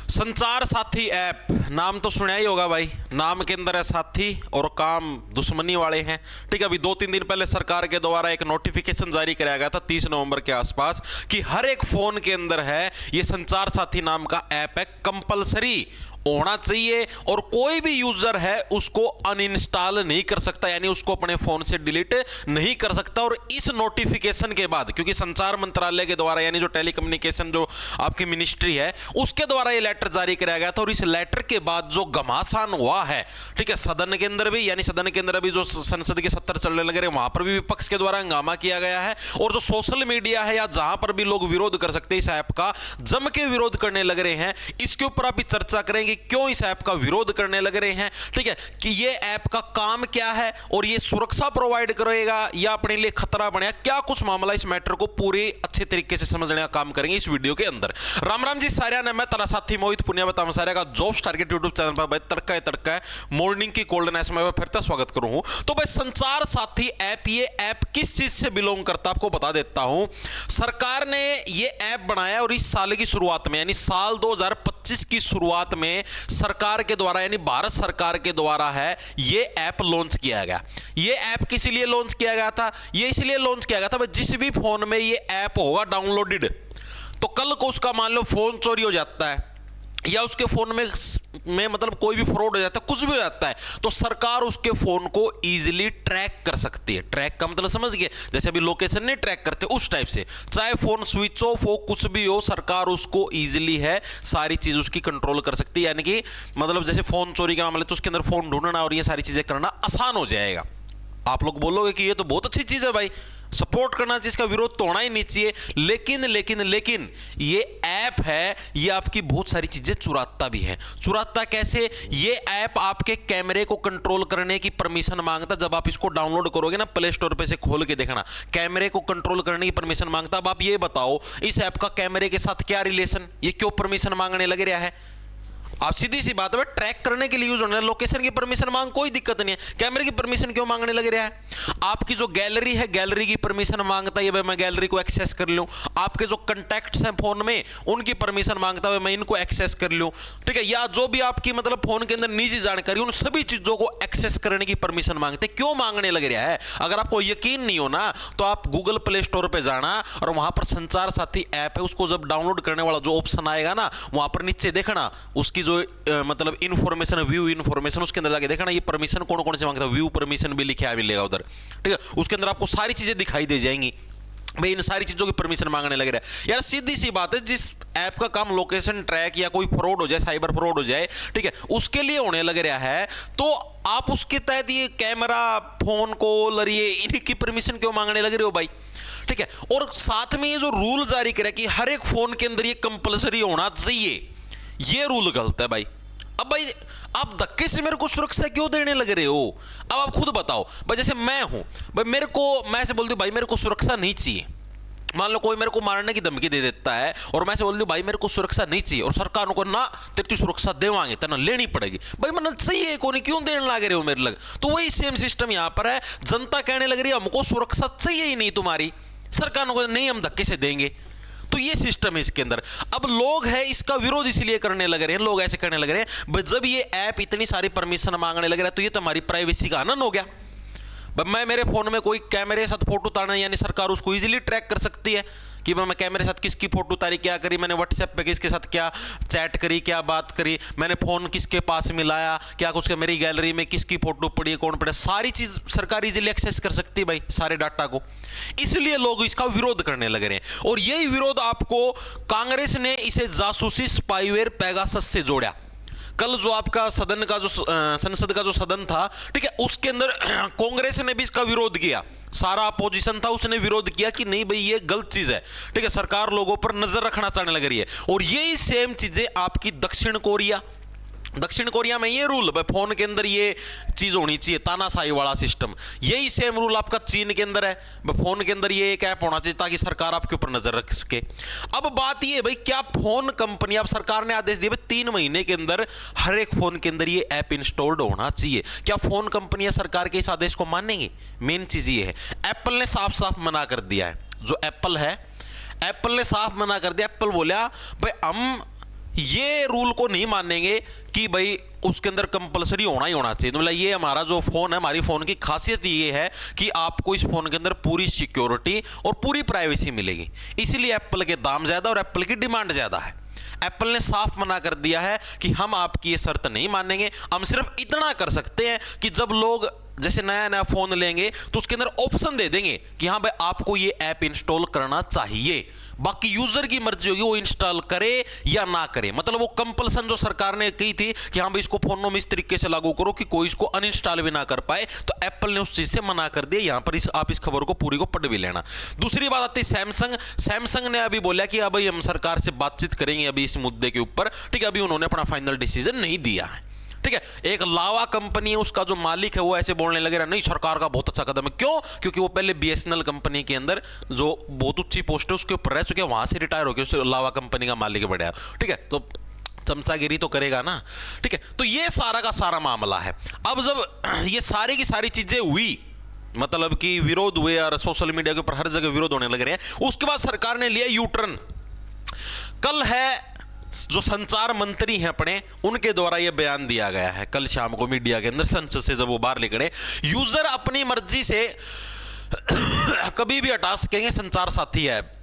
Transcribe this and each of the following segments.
संचार साथी ऐप नाम तो सुना ही होगा भाई। नाम के अंदर है साथी और काम दुश्मनी वाले हैं। ठीक है, अभी 2-3 दिन पहले सरकार के द्वारा एक नोटिफिकेशन जारी कराया गया था 30 नवंबर के आसपास कि हर एक फोन के अंदर है ये संचार साथी नाम का ऐप है, कंपलसरी होना चाहिए और कोई भी यूजर है उसको अनइंस्टॉल नहीं कर सकता, यानी उसको अपने फोन से डिलीट नहीं कर सकता। और इस नोटिफिकेशन के बाद, क्योंकि संचार मंत्रालय के द्वारा यानी जो टेलीकम्युनिकेशन जो आपकी मिनिस्ट्री है उसके द्वारा ये लेटर जारी कराया गया था, और इस लेटर के बाद जो घमासान हुआ है, ठीक है, सदन के अंदर भी, यानी सदन के अंदर अभी जो संसद के सत्र चलने लगे वहां पर भी विपक्ष के द्वारा हंगामा किया गया है, और जो सोशल मीडिया है या जहां पर भी लोग विरोध कर सकते हैं इस ऐप का, जम के विरोध करने लग रहे हैं। इसके ऊपर अभी चर्चा करेंगे क्यों इस ऐप का विरोध करने लग रहे हैं, ठीक है, कि ये ऐप का काम क्या है और ये सुरक्षा प्रोवाइड करेगा या अपने लिए खतरा बनेगा, क्या कुछ मामला, इस मैटर को पूरे अच्छे तरीके से समझने का काम करेंगे इस वीडियो के अंदर। राम राम जी सारिया ने, मैं तारा साथी मोहित पुनिया बता सारे का जॉब्स टारगेट यूट्यूब चैनल पर भाई तड़का है मॉर्निंग की कोल्डनेस में फिर से स्वागत करूं। तो भाई संचार साथी ऐप, ये ऐप किस चीज से बिलोंग करता है आपको बता देता हूं। सरकार ने ये ऐप बनाया और इस साल की शुरुआत में यानी साल 2025 की शुरुआत में सरकार के द्वारा यानी भारत सरकार के द्वारा है ये ऐप लॉन्च किया गया। ये ऐप किस लिए लॉन्च किया गया था? ये इसलिए लॉन्च किया गया था जिस भी फोन में ये ऐप होगा डाउनलोडेड, तो कल को उसका मान लो फोन चोरी हो जाता है या उसके फोन में मतलब कोई भी फ्रॉड हो जाता है, कुछ भी हो जाता है, तो सरकार उसके फोन को इजीली ट्रैक कर सकती है। ट्रैक का मतलब समझ गए, जैसे अभी लोकेशन नहीं ट्रैक करते उस टाइप से, चाहे फोन स्विच ऑफ हो कुछ भी हो, सरकार उसको इजीली है सारी चीज उसकी कंट्रोल कर सकती है। यानी कि मतलब जैसे फोन चोरी का मामला तो उसके अंदर फोन ढूंढना और ये सारी चीजें करना आसान हो जाएगा। आप लोग बोलोगे कि ये तो बहुत अच्छी चीज है भाई, सपोर्ट करना चाहिए, इसका विरोध तो होना ही नहीं चाहिए, लेकिन ये ऐप है ये आपकी बहुत सारी चीजें चुराता भी है। चुराता कैसे? ये ऐप आपके कैमरे को कंट्रोल करने की परमिशन मांगता। जब आप इसको डाउनलोड करोगे ना प्ले स्टोर पे से खोल के देखना, कैमरे को कंट्रोल करने की परमिशन मांगता। अब आप ये बताओ इस ऐप का कैमरे के साथ क्या रिलेशन, ये क्यों परमिशन मांगने लग रहा है? आप सीधी सी बात है, ट्रैक करने के लिए यूज होने, लोकेशन की परमिशन मांग कोई दिक्कत नहीं है, कैमरे की परमिशन क्यों मांगने लग रहा है? आपकी जो गैलरी है गैलरी की परमिशन मांगता है भाई मैं गैलरी को एक्सेस कर लूं। आपके जो कॉन्टैक्ट्स हैं फोन में उनकी परमिशन मांगता है मैं इनको एक्सेस कर लूं, ठीक है, या जो भी आपकी मतलब फोन के अंदर निजी जानकारी उन सभी चीजों को एक्सेस करने की परमिशन मांगते। क्यों मांगने लग रहा है? अगर आपको यकीन नहीं हो ना तो आप गूगल प्ले स्टोर पे जाना और वहां पर संचार साथी ऐप है, उसको जब डाउनलोड करने वाला जो ऑप्शन आएगा ना वहां पर नीचे देखना उसकी जो मतलब इन्फॉर्मेशन, व्यू इन्फॉर्मेशन, उसके अंदर जाके देखना ये परमिशन कौन कौन से मांगता है, व्यू परमिशन भी लिखा मिलेगा उधर, ठीक है, उसके अंदर आपको सारी चीजें दिखाई दे जाएंगी। भाई इन सारी चीजों की परमिशन मांगने लग रहा है यार, सीधी सी बात है, जिस ऐप का काम लोकेशन ट्रैक या कोई फ्रॉड हो जाए, साइबर फ्रॉड हो जाए, ठीक है, उसके लिए होने लग रहा है, तो आप उसके तहत ये कैमरा, फोन कॉल और ये इनकी परमिशन क्यों मांगने लग रहे हो भाई? ठीक है, और साथ में ये जो रूल जारी करा कि हर एक फोन के अंदर ये कंपलसरी होना चाहिए, ये रूल गलत है भाई। अब भाई आप धक्के से मेरे को सुरक्षा क्यों देने लग रहे हो? अब आप खुद बताओ भाई, जैसे मैं हूं भाई, मैं ऐसे बोलती हूं भाई मेरे को सुरक्षा नहीं चाहिए, मान लो कोई मेरे को मारने की धमकी दे देता है और मैं से बोल दूं भाई मेरे को सुरक्षा नहीं चाहिए, और सरकार को ना तेरी सुरक्षा देवांगे तेना लेनी पड़ेगी, भाई मतलब चाहिए कौन, क्यों देने लग रहे हो मेरे लग? तो वही सेम सिस्टम यहां पर है, जनता कहने लग रही है हमको सुरक्षा चाहिए ही नहीं तुम्हारी, सरकार को नहीं हम धक्के से देंगे, तो ये सिस्टम है इसके अंदर। अब लोग है इसका विरोध इसलिए करने लग रहे हैं, लोग ऐसे करने लग रहे हैं जब ये ऐप इतनी सारी परमिशन मांगने लग रहा है तो ये तो हमारी प्राइवेसी का हनन हो गया। मैं मेरे फोन में कोई कैमरे के साथ फोटो उतारना, यानी सरकार उसको इजीली ट्रैक कर सकती है कि मैं कैमरे के साथ किसकी फोटो उतारी, क्या करी, मैंने व्हाट्सएप पे किसके साथ क्या चैट करी, क्या बात करी, मैंने फोन किसके पास मिलाया, क्या कुछ मेरी गैलरी में किसकी फोटो पड़ी, कौन पड़े, सारी चीज सरकार इजीली एक्सेस कर सकती है भाई सारे डाटा को। इसलिए लोग इसका विरोध करने लगे हैं, और यही विरोध आपको कांग्रेस ने इसे जासूसी स्पाईवेयर पेगासस से जोड़ा। कल जो आपका सदन का जो संसद का जो सदन था, ठीक है, उसके अंदर कांग्रेस ने भी इसका विरोध किया, सारा अपोजिशन था उसने विरोध किया कि नहीं भाई ये गलत चीज है, ठीक है, सरकार लोगों पर नजर रखना चाहने लग रही है। और यही सेम चीजें आपकी दक्षिण कोरिया में ये रूल भाई फोन के अंदर ये चीज होनी चाहिए, तानाशाही वाला सिस्टम, यही सेम रूल आपका चीन के अंदर है, फोन के अंदर ये एक ऐप होना चाहिए ताकि सरकार आपके ऊपर नजर रख सके। अब बात ये भाई क्या फोन कंपनी, अब सरकार ने आदेश दिया 3 महीने के अंदर हर एक फोन के अंदर ये ऐप इंस्टॉल्ड होना चाहिए, क्या फोन कंपनियां सरकार के इस आदेश को मानेंगी? मेन चीज ये है, एप्पल ने साफ साफ मना कर दिया है, जो एप्पल है एप्पल ने साफ मना कर दिया। एप्पल बोला भाई हम ये रूल को नहीं मानेंगे कि भाई उसके अंदर कंपलसरी होना ही होना चाहिए। तो मतलब ये हमारा जो फोन है, हमारी फोन की खासियत ये है कि आपको इस फोन के अंदर पूरी सिक्योरिटी और पूरी प्राइवेसी मिलेगी, इसलिए एप्पल के दाम ज्यादा और एप्पल की डिमांड ज्यादा है। एप्पल ने साफ मना कर दिया है कि हम आपकी ये शर्त नहीं मानेंगे। हम सिर्फ इतना कर सकते हैं कि जब लोग जैसे नया नया फोन लेंगे तो उसके अंदर ऑप्शन दे देंगे कि हाँ भाई आपको ये ऐप इंस्टॉल करना चाहिए, बाकी यूजर की मर्जी होगी वो इंस्टॉल करे या ना करे। मतलब वो कंपल्सन जो सरकार ने की थी कि हाँ भाई इसको फोनों में इस तरीके से लागू करो कि कोई इसको अनइंस्टॉल भी ना कर पाए, तो एप्पल ने उस चीज से मना कर दिया। यहां पर आप इस खबर को पूरी को पढ़ भी लेना। दूसरी बात आती है सैमसंग ने अभी बोला कि अब हम सरकार से बातचीत करेंगे अभी इस मुद्दे के ऊपर, ठीक है। अभी उन्होंने अपना फाइनल डिसीजन नहीं दिया है, ठीक है। एक लावा कंपनी है, उसका जो मालिक है वो ऐसे बोलने लगे रहा नहीं सरकार का बहुत अच्छा कदम है। क्यों? क्योंकि वो पहले बीएसएनएल कंपनी के अंदर जो बहुत ऊंची पोस्ट है उसके ऊपर रह चुके हैं, वहां से रिटायर हो गए, लावा कंपनी का मालिक बढ़िया, ठीक है। तो चमचागिरी तो करेगा ना, ठीक है। तो ये सारा का सारा मामला है। अब जब ये सारी की सारी चीजें हुई, मतलब कि विरोध हुए और सोशल मीडिया के ऊपर हर जगह विरोध होने लग रहे हैं, उसके बाद सरकार ने लिया यू टर्न। कल है जो संचार मंत्री हैं अपने, उनके द्वारा यह बयान दिया गया है कल शाम को मीडिया के अंदर, संसद से जब वो बाहर निकले। यूजर अपनी मर्जी से कभी भी हटा सकेंगे संचार साथी ऐप।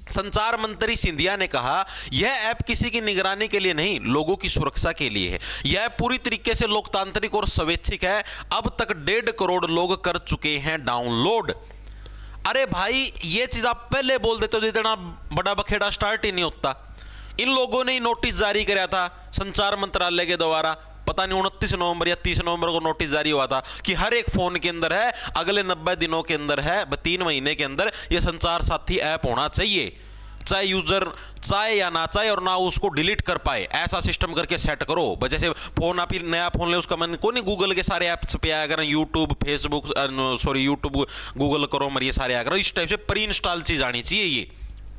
संचार मंत्री सिंधिया ने कहा यह ऐप किसी की निगरानी के लिए नहीं, लोगों की सुरक्षा के लिए है। यह पूरी तरीके से लोकतांत्रिक और स्वैच्छिक है। अब तक 1.5 करोड़ लोग कर चुके हैं डाउनलोड। अरे भाई ये चीज आप पहले बोल देते तो इतना बड़ा बखेड़ा स्टार्ट ही नहीं होता। इन लोगों ने नोटिस जारी किया था संचार मंत्रालय के द्वारा, पता नहीं 29 नवंबर या 30 नवंबर को नोटिस जारी हुआ था कि हर एक फोन के अंदर है, अगले 90 दिनों के अंदर है, 3 महीने के अंदर यह संचार साथी ऐप होना चाहिए, चाहे यूजर चाहे या ना चाहे और ना उसको डिलीट कर पाए, ऐसा सिस्टम करके सेट करो। जैसे फोन आप नया फोन ले, उसका मन को नहीं, गूगल के सारे ऐप्स पे आया करें, YouTube Facebook YouTube Google Chrome ये सारे आया करें, इस टाइप से प्री इंस्टॉल चीज आनी चाहिए। ये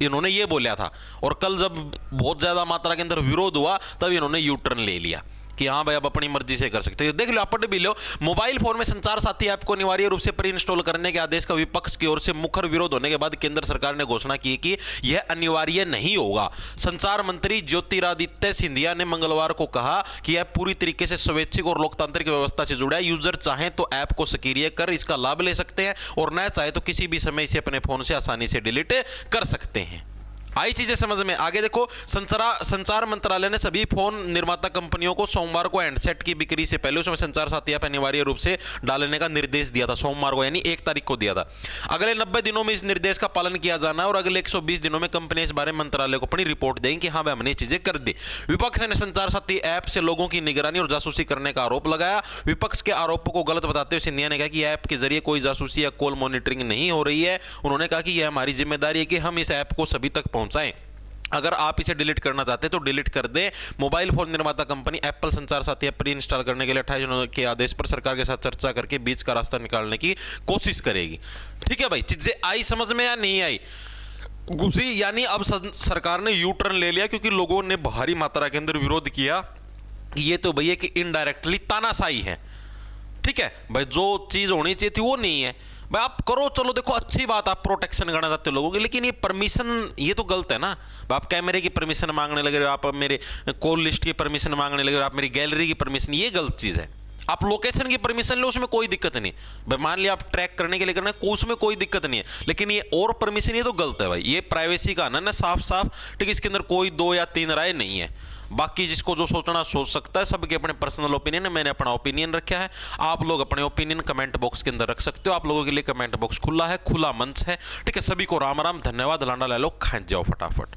इन्होंने ये बोला था, और कल जब बहुत ज्यादा मात्रा के अंदर विरोध हुआ तब इन्होंने यू टर्न ले लिया कि हाँ भाई अब अपनी मर्जी से कर सकते हो। देख लो, आप पढ़ भी लो, मोबाइल फोन में संचार साथी ऐप को अनिवार्य रूप से प्री इंस्टॉल करने के आदेश का विपक्ष की ओर से मुखर विरोध होने के बाद केंद्र सरकार ने घोषणा की कि यह अनिवार्य नहीं होगा। संचार मंत्री ज्योतिरादित्य सिंधिया ने मंगलवार को कहा कि यह पूरी तरीके से स्वैच्छिक और लोकतांत्रिक व्यवस्था से जुड़ा है। यूजर चाहे तो ऐप को सक्रिय कर इसका लाभ ले सकते हैं और न चाहे तो किसी भी समय इसे अपने फोन से आसानी से डिलीट कर सकते हैं। आई चीजें समझ में आगे। देखो, संचार मंत्रालय ने सभी फोन निर्माता कंपनियों को सोमवार को हैंडसेट की बिक्री से पहले उसमें संचार साथी ऐप अनिवार्य रूप से डालने का निर्देश दिया था। सोमवार को यानी 1 तारीख को दिया था। अगले 90 दिनों में इस निर्देश का पालन किया जाना है और अगले 120 दिनों में कंपनी इस बारे में मंत्रालय को अपनी रिपोर्ट देंगी कि हाँ भाई हमने ये चीजें कर दी। विपक्ष ने संचार साथी ऐप से लोगों की निगरानी और जासूसी करने का आरोप लगाया। विपक्ष के आरोपों को गलत बताते हुए सिंधिया ने कहा कि ऐप के जरिए कोई जासूसी या कॉल मॉनिटरिंग नहीं हो रही है। उन्होंने कहा कि यह हमारी जिम्मेदारी है कि हम इस ऐप को सभी तक पहुंचाएं। अगर आप इसे डिलीट करना चाहते हैं तो डिलीट कर दें। मोबाइल फोन निर्माता कंपनी एप्पल संचार साथी ऐप प्री इंस्टॉल करने के लिए 28 जनवरी के आदेश पर सरकार के साथ चर्चा करके बीच का रास्ता निकालने की कोशिश करेगी। ठीक है भाई, चीजें आई समझ में या नहीं आई? घुसी यानी अब सरकार ने यू टर्न ले लिया क्योंकि लोगों ने भारी मात्रा के अंदर विरोध किया कि ये तो भैया कि इनडायरेक्टली तानाशाही है। ठीक है भाई, जो चीज होनी चाहिए थी वो नहीं है भाई। आप करो, चलो देखो अच्छी बात, आप प्रोटेक्शन करना चाहते हो लोगों की, लेकिन ये परमिशन ये तो गलत है ना। आप कैमरे की परमिशन मांगने लगे हो, आप मेरे कॉल लिस्ट की परमिशन मांगने लगे हो, आप मेरी गैलरी की परमिशन, ये गलत चीज है। आप लोकेशन की परमिशन लो, उसमें कोई दिक्कत नहीं भाई। मान लिया आप ट्रैक करने के लिए करना है, उसमें कोई दिक्कत नहीं है, लेकिन ये और परमिशन ये तो गलत है भाई। ये प्राइवेसी का ना साफ साफ, ठीक है। इसके अंदर कोई 2 या 3 राय नहीं है। बाकी जिसको जो सोचना सोच सकता है, सबके अपने पर्सनल ओपिनियन है। मैंने अपना ओपिनियन रखा है, आप लोग अपने ओपिनियन कमेंट बॉक्स के अंदर रख सकते हो। आप लोगों के लिए कमेंट बॉक्स खुला है, खुला मंच है, ठीक है। सभी को राम राम, धन्यवाद। लांडा ले लो, खाएं जाओ फटाफट।